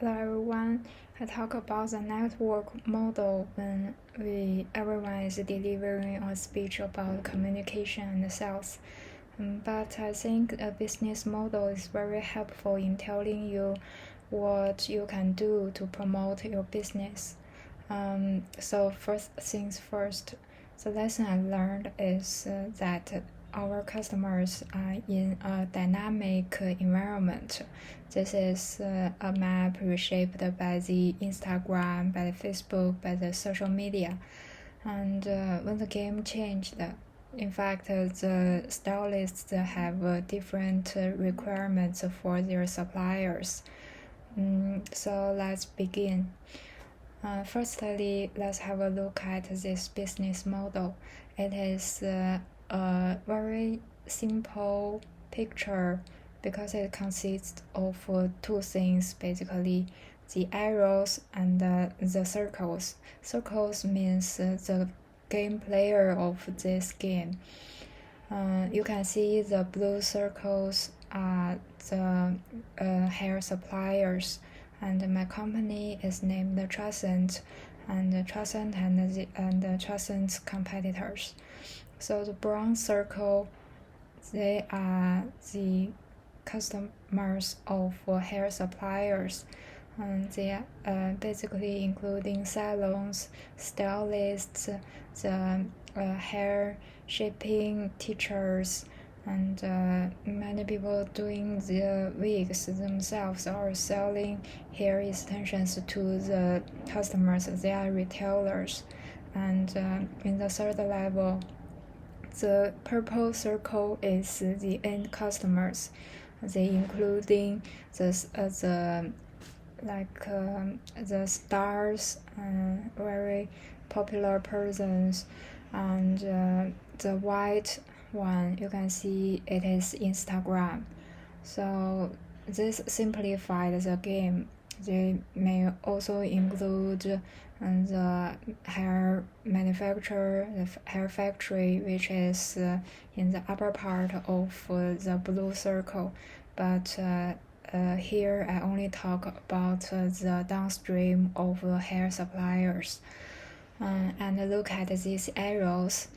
Hello everyone. I talk about the network model when everyone is delivering a speech about communication and sales. But I think a business model is very helpful in telling you what you can do to promote your business. So first things first, the lesson I learned is that our customers are in a dynamic environment. This is a map reshaped by the Instagram, by the Facebook, by the social media. And when the game changed, in fact, the stylists have different requirements for their suppliers. So let's begin. Firstly, let's have a look at this business model. It is a very simple picture because it consists of two things basically, the arrows and the circles. Circles means the game player of this game. You can see the blue circles are the hair suppliers, and my company is named Truscent, and Truscent and Truscent's competitors. So the brown circle, they are the customers of hair suppliers. And they are basically including salons, stylists, the hair shaping teachers, and many people doing the wigs themselves or selling hair extensions to the customers. They are retailers. And in the third level, the purple circle is the end customers. They including the stars, very popular persons, and the white one you can see it is Instagram. So this simplified the game. They may also include the hair manufacturer, the hair factory, which is in the upper part of the blue circle. But here I only talk about the downstream of hair suppliers. And look at these arrows.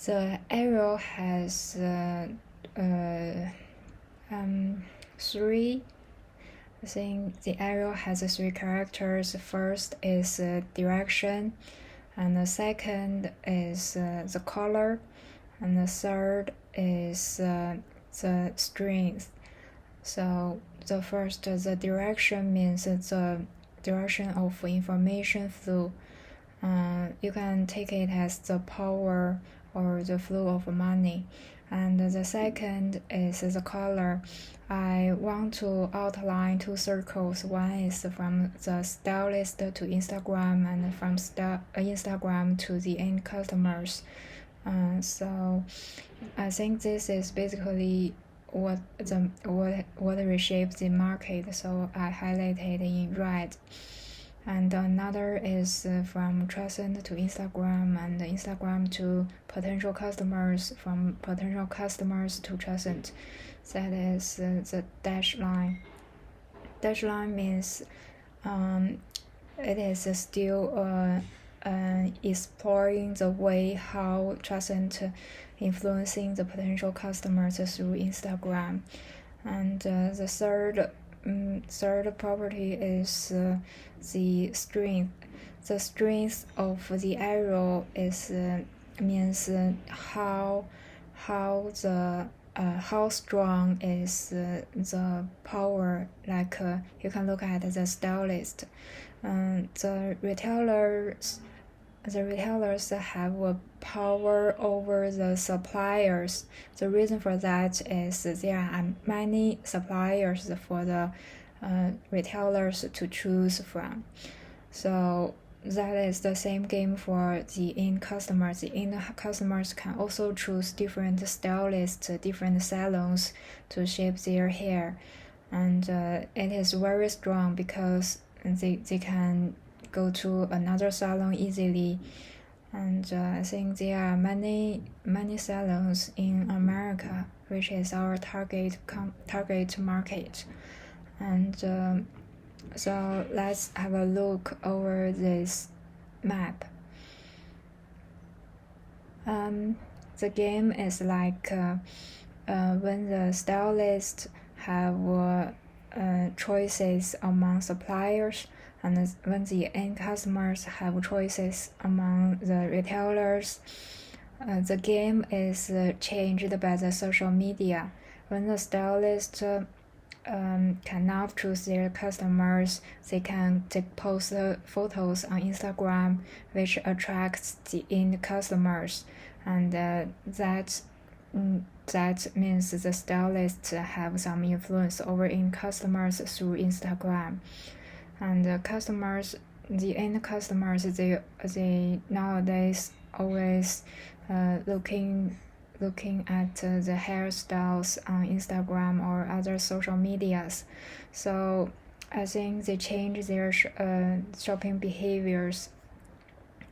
The arrow has three. I think the arrow has three characters. First is direction, and the second is the color, and the third is the strength. So the first, the direction means the direction of information flow. You can take it as the power or the flow of money. And the second is the color. I want to outline two circles. One is from the stylist to Instagram, and from Instagram to the end customers. So I think this is basically what reshapes the market. So I highlighted in red. And another is from Truscent to Instagram, and Instagram to potential customers, from potential customers to Truscent. That is the dash line. Dash line means it is still exploring the way how Truscent influencing the potential customers through Instagram. And the third property is the strength. The strength of the arrow is means how strong is the power. Like you can look at the stylist. The retailers have a power over the suppliers. The reason for that is there are many suppliers for the retailers to choose from. So that is the same game for the end customers. The end customers can also choose different stylists, different salons to shape their hair. And it is very strong because they can go to another salon easily. And I think there are many salons in America, which is our target market. And So let's have a look over this map. The game is like when the stylists have choices among suppliers, and when the end customers have choices among the retailers. The game is changed by the social media. When the stylist cannot choose their customers, they can post photos on Instagram, which attracts the end customers, and that means the stylists have some influence over end customers through Instagram, and the end customers, they nowadays always looking at the hairstyles on Instagram or other social medias. So I think they change their shopping behaviors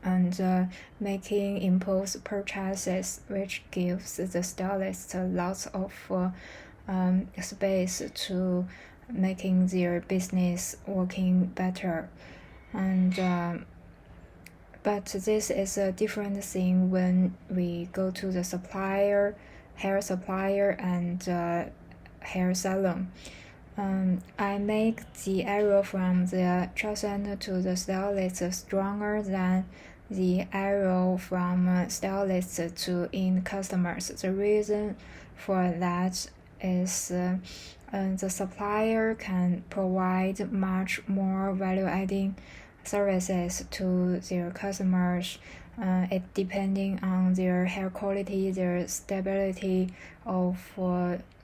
and making impulse purchases, which gives the stylist lots of space to making their business working better. And but this is a different thing when we go to the hair supplier and hair salon. I make the arrow from the trial center to the stylist stronger than the arrow from stylist to end customers. The reason for that is the supplier can provide much more value-adding services to their customers, it depending on their hair quality, their stability of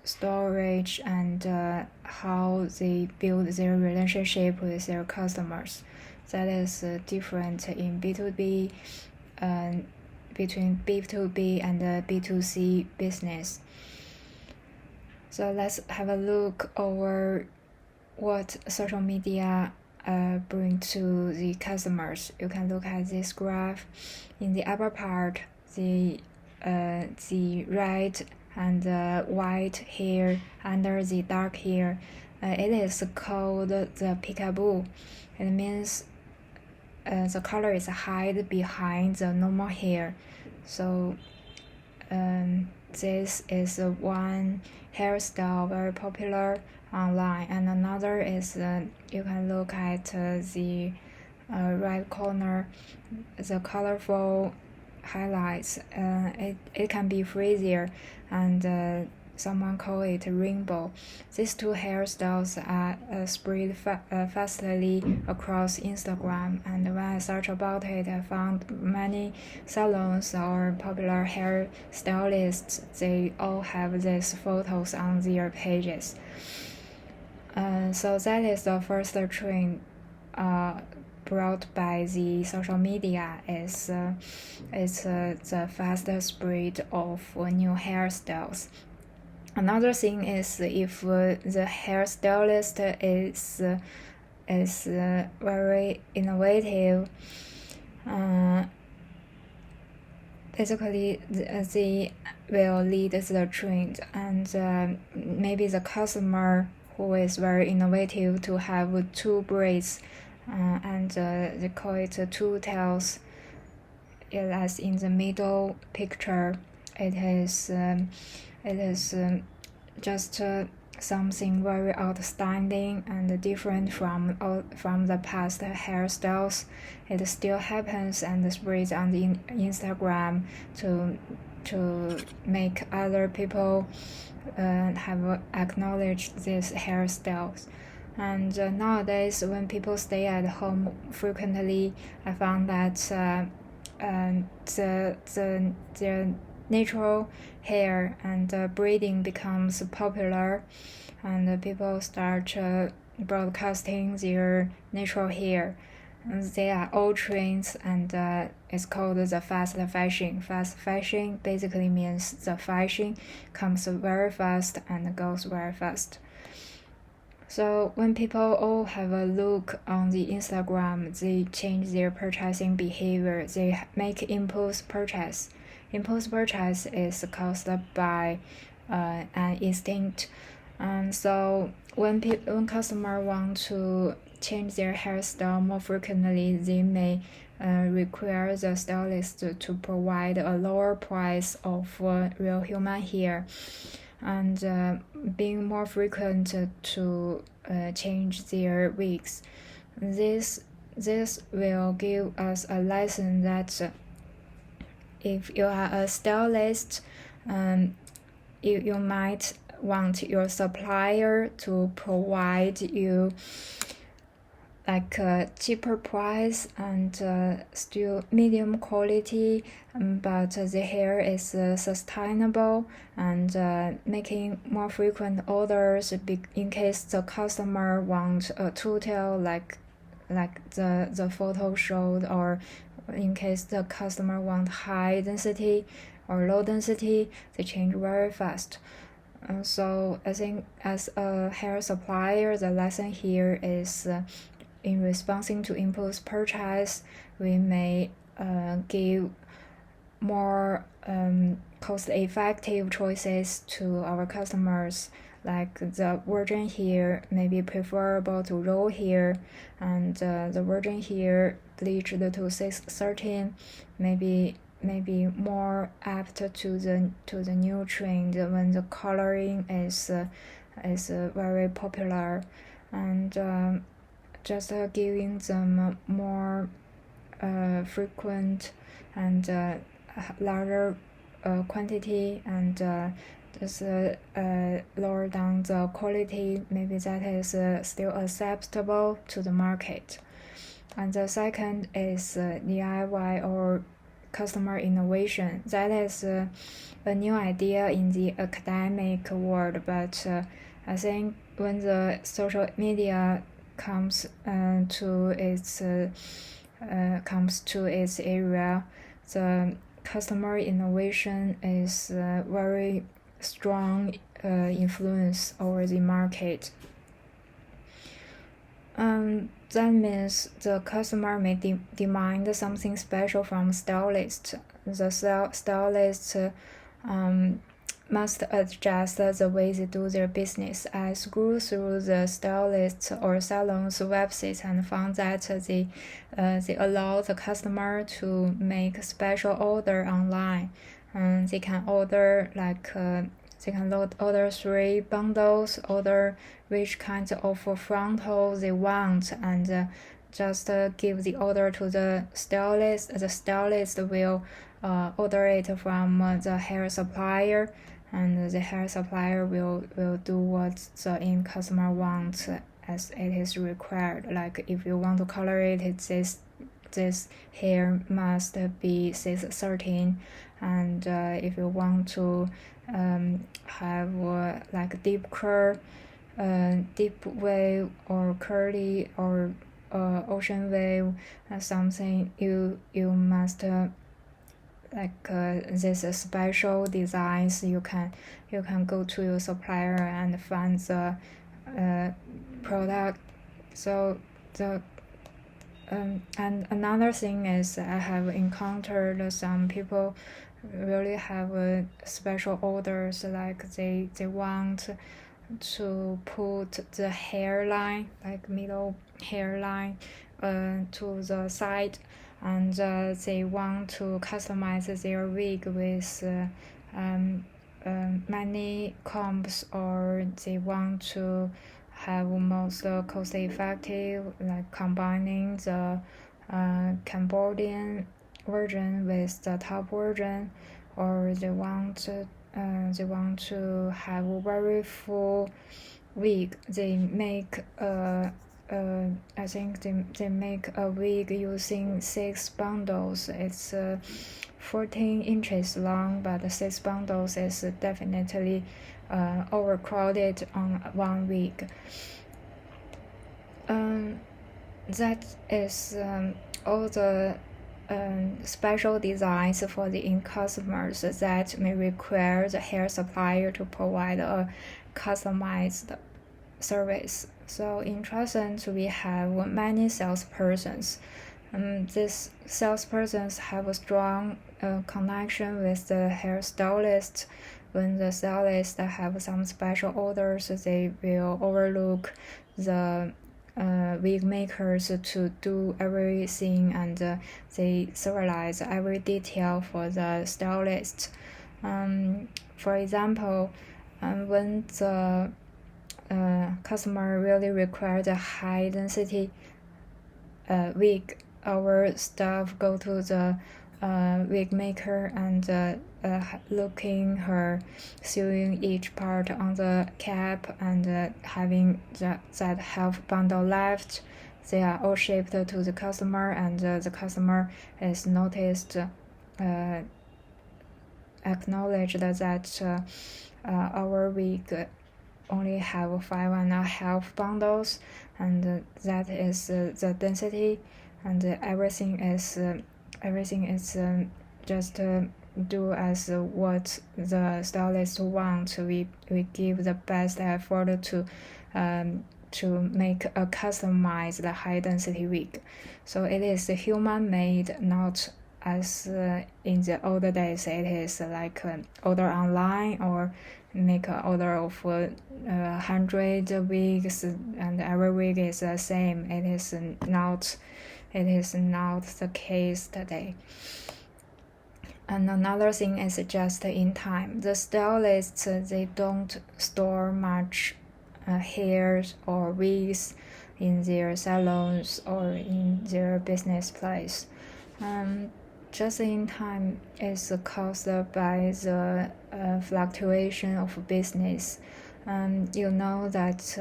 storage, and how they build their relationship with their customers. That is different in B2B, between B2B and B2C business. So let's have a look over what social media bring to the customers. You can look at this graph. In the upper part, the red and white hair under the dark hair, it is called the peekaboo. It means the color is hide behind the normal hair. So this is one hairstyle very popular online, and another is you can look at the right corner, the colorful highlights. It can be frizzier, and someone call it rainbow. These two hairstyles are spread fastly across Instagram, and when I searched about it, I found many salons or popular hair stylists, they all have these photos on their pages. So that is the first trend brought by the social media, is the faster spread of new hairstyles. Another thing is if the hairstylist is very innovative, basically they will lead the trend, and maybe the customer who is very innovative to have two braids, and they call it two tails. As in the middle picture, it is just something very outstanding and different from the past hairstyles. It still happens and spreads on the Instagram to make other people have acknowledged these hairstyles. And nowadays, when people stay at home frequently, I found that the natural hair and braiding becomes popular, and people start broadcasting their natural hair. And they are all trends, and it's called the fast fashion. Fast fashion basically means the fashion comes very fast and goes very fast. So when people all have a look on the Instagram, they change their purchasing behavior. They make impulse purchase. Impulse purchase is caused by an instinct. And so when customer want to change their hairstyle more frequently, they may require the stylist to provide a lower price of real human hair, and being more frequent to change their wigs. This will give us a lesson that if you are a stylist, you might want your supplier to provide you like a cheaper price and still medium quality, but the hair is sustainable, and making more frequent orders in case the customer wants a tutorial like the photo showed, or in case the customer want high density or low density, they change very fast. So I think as a hair supplier, the lesson here is in responding to impulse purchase, we may give more cost-effective choices to our customers. Like the virgin hair may be preferable to raw hair, and the virgin hair bleached to 613 maybe more apt to the new trend when the coloring is very popular, and just giving them more frequent and larger quantity, and just lower down the quality, maybe that is still acceptable to the market. And the second is DIY or customer innovation. That is a new idea in the academic world, but I think when the social media comes to its area, the customer innovation is very strong influence over the market. That means the customer may demand something special from stylist. The stylist must adjust the way they do their business. I scrolled through the stylist or salon's website and found that they allow the customer to make special order online. They can order they can order 3 bundles, order which kinds of frontal they want, and just give the order to the stylist. The stylist will order it from the hair supplier, and the hair supplier will do what the end customer wants as it is required. Like if you want to color it, this hair must be 613, and if you want to have like deep curl, deep wave or curly or ocean wave, something you must this special designs. You can go to your supplier and find the product. So the and another thing is I have encountered some people really have special orders, like they want to put the hairline, like middle hairline, to the side, and they want to customize their wig with many combs, or they want to have most cost effective, like combining the Cambodian version with the top version, or they want to have a very full wig. They make I think they make a wig using 6 bundles. It's 14 inches long, but the 6 bundles is definitely overcrowded on one wig. That is all the special designs for the end customers that may require the hair supplier to provide a customized service. So in Trescent, we have many salespersons. These salespersons have a strong connection with the hairstylist, when the stylists have some special orders, they will overlook the wig makers to do everything, and they serialize every detail for the stylist. For example, when the customer really requires a high density wig, our staff go to the wig maker and looking her sewing each part on the cap and having that half bundle left. They are all shipped to the customer, and the customer is noticed, acknowledged that our wig only have 5.5 bundles, and that is the density, and everything is just do as what the stylist wants. We give the best effort to make a customized high density wig. So it is human made, not as in the older days it is like order online or make an order of 100 wigs and every wig is the same. It is not the case today. And another thing is just in time. The stylists, they don't store much hairs or wigs in their salons or in their business place. Just in time is caused by the fluctuation of business. You know that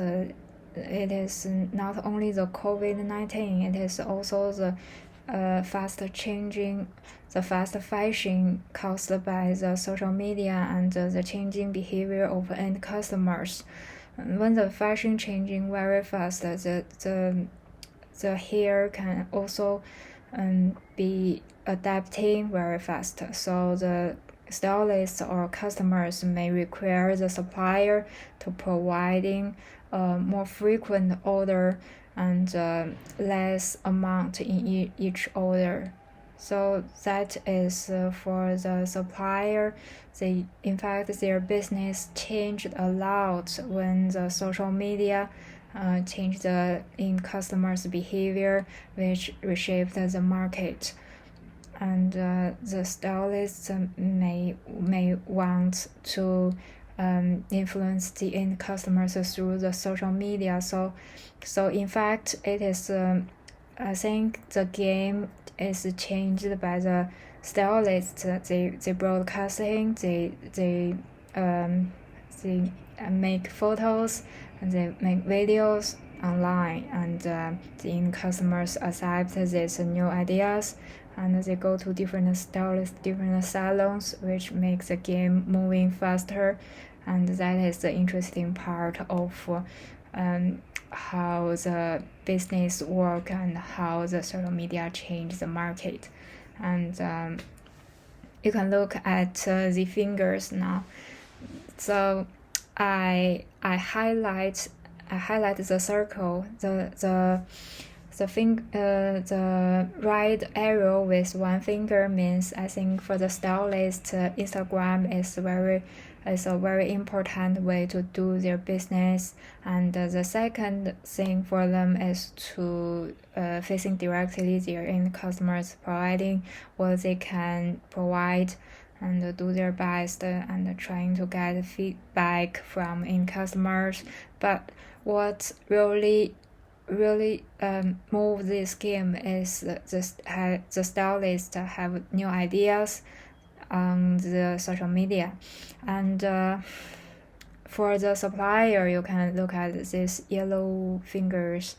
it is not only the COVID-19, it is also the fast fashion caused by the social media and the changing behavior of end customers. When the fashion changing very fast, the hair can also be adapting very fast. So the stylists or customers may require the supplier to providing more frequent order and less amount in each order. So that is for the supplier. In fact, their business changed a lot when the social media changed in customers' behavior, which reshaped the market. And the stylists may want to influence the end customers through the social media. So in fact, it is I think the game is changed by the stylists. They broadcasting, they make photos and they make videos online, and the end customers accept these new ideas, and they go to different stylists, different salons, which makes the game moving faster. And that is the interesting part of how the business work and how the social media change the market. And you can look at the fingers now. So I highlight the circle, the right arrow with one finger means, I think for the stylist, Instagram is a very important way to do their business. And the second thing for them is to facing directly their end customers, providing what they can provide and do their best and trying to get feedback from end customers. But what really move this game is the stylists have new ideas on the social media. And for the supplier, you can look at these yellow fingers.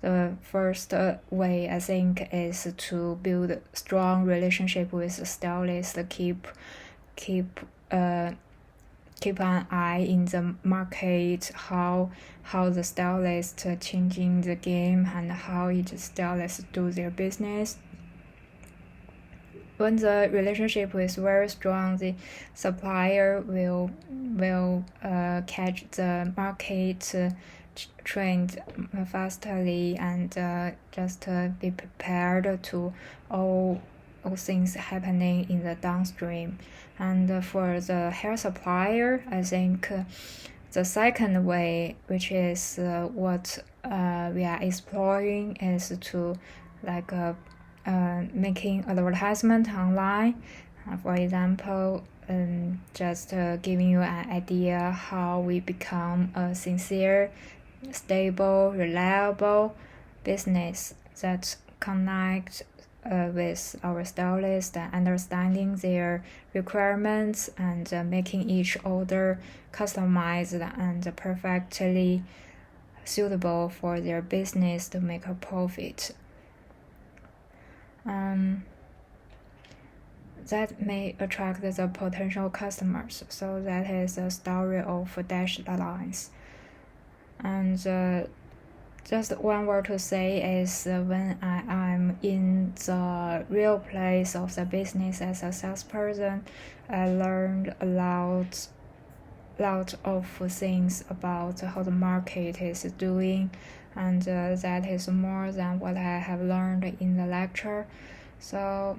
The first way, I think, is to build strong relationship with the stylist, keep an eye in the market, how the stylist changing the game and how each stylist do their business. When the relationship is very strong, the supplier will catch the market trend fastly and just be prepared to all of things happening in the downstream. And for the hair supplier, I think the second way, which is what we are exploring, is to making advertisement online. For example, just giving you an idea how we become a sincere, stable, reliable business that connects with our stylists and understanding their requirements and making each order customized and perfectly suitable for their business to make a profit. That may attract the potential customers. So that is the story of dashed lines. And just one word to say is when I am in the real place of the business as a salesperson, I learned a lot of things about how the market is doing, and that is more than what I have learned in the lecture. So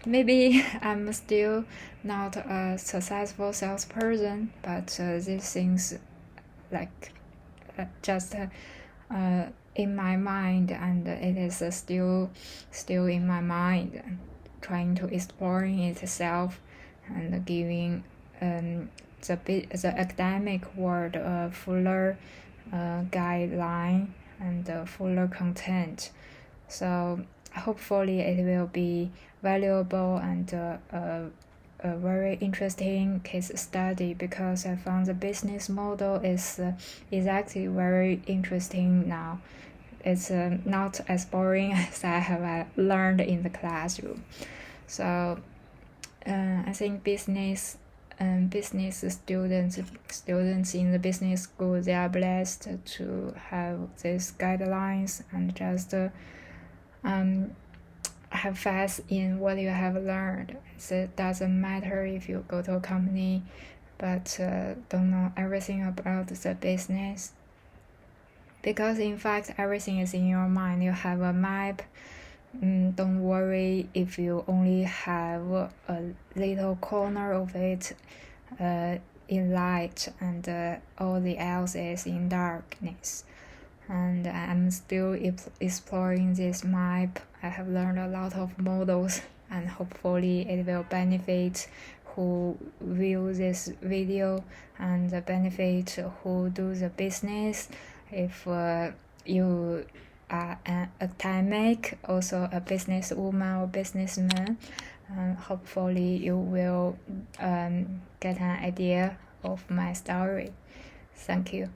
maybe I'm still not a successful salesperson, but these things just in my mind, and it is still in my mind, trying to exploring itself and giving the academic world a fuller guideline and fuller content. So hopefully it will be valuable and a very interesting case study, because I found the business model is actually very interesting now. It's not as boring as I have learned in the classroom. So I think business students in the business school, they are blessed to have these guidelines and just have faith in what you have learned. It doesn't matter if you go to a company but don't know everything about the business, because in fact everything is in your mind. You have a map. Don't worry if you only have a little corner of it in light and all the else is in darkness. And I'm still exploring this map. I have learned a lot of models, and hopefully it will benefit who view this video and benefit who do the business. If you are an academic, also a businesswoman or businessman, hopefully you will get an idea of my story. Thank you.